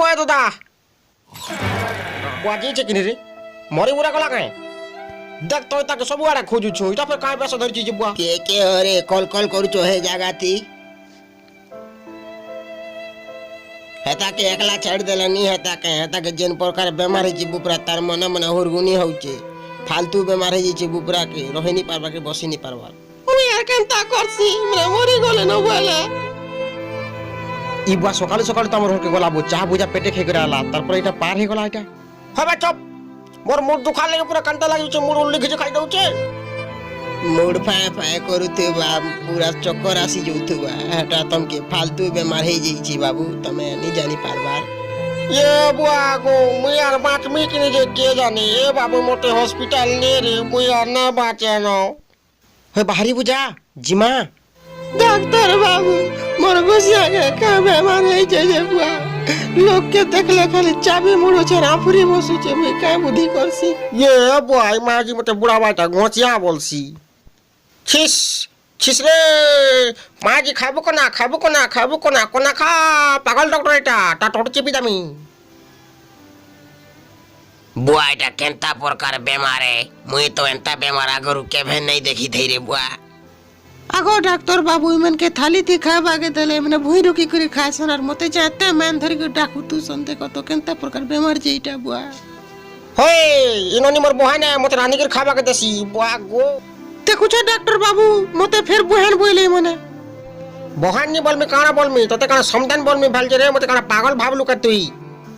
বয় দাদা বাজিছে কিনে রে মরি বুড়া গলা কায় দেখ তুই তাকে ସବୁଆଡେ ଖୋଜୁଛୁ এটা ফের কায় বেশ ধরিছি যে বুয়া কে হরে কল কল করছো হে জাগাতি হেতাকে একলা ছাড়ি দেলানি হেতাকে যেন প্রকার বেমার হয়েছি বুপরা তার মনে মনে হুরগুনি হচ্ছে ফালতু বেমার হয়ে যাচ্ছে বুপরাকে রহিনি পারবাকে বসিনি পারবার আমি আর কেনতা করছি মানে মরি গলে না বলে ই বুয়া সকালে সকালে তো আমার ঘরকে গলাবো চাহ বুঝা পেটে খেয়ে করে আলা তারপরে এটা পার হয়ে গলা এটা হবে চপ মোর মুড দুখা লাগে পুরা কান্তা লাগিছে মুড উল্লি কিছু খাই দউছে মুড ফায়ে ফায়ে করুথিবা পুরা চক্কর আসি যাଉଥିବା হেটা তমকে ফালতু বেমার হয়ে যাইছি বাবু তুমি নি জানি পারবার এ বুয়া গো মুই আর বাঁচমি কিনে যে কে জানে এ বাবু মোটে হসপিটাল নে রে মুই আর না বাঁচে না হে বাহারি বুঝা জিমা ডাক্তার বাবু মোর বসিয়াকে কা বেমার হয়েছে যে বুয়া লোককে দেখলে খালি চাবি মুড়ছে রাফুরি বসুছে মুই কা বুদ্ধি করছি এ বুয়া এই মাঝি মোটে বুড়া বাটা ঘচিয়া বলছি ছিস ছিস রে মাঝি খাবো কোনা কোনা খা পাগল ডক্টর এটা তা টোট চেপি দামি বুয়া এটা কেনতা প্রকার বেমারে মুই তো এন্তা বেমার আগরু কেভে নাই দেখি থই রে বুয়া আগো ডাক্তার বাবু ইমনকে থালিতে খাবাকে দেলে মানে ভুই রুকি করে খাইছন আর মতে যাতে মান ধরি করে ডাকু তু সন্তে কত কেনতা প্রকার বেমার যেইটা বুয়া হই ইননি মোর বহানে মতে রানীকে খাবাকে দেছি বুয়া গো দেখুছ ডাক্তার বাবু মতে ফের বুহান বইলে মনে বহানি বলমি কানা বলমি তোতে কানা সমদান বলমি ভালছে রে মতে কানা পাগল ভাবলু কা তুই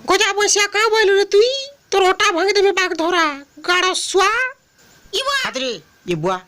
গোজা বসিয়া কা বইলু রে তুই তোর ওটা ভাঙি দেবে বাঘ ধরা গাড় সোয়া হাতরে ই বুয়া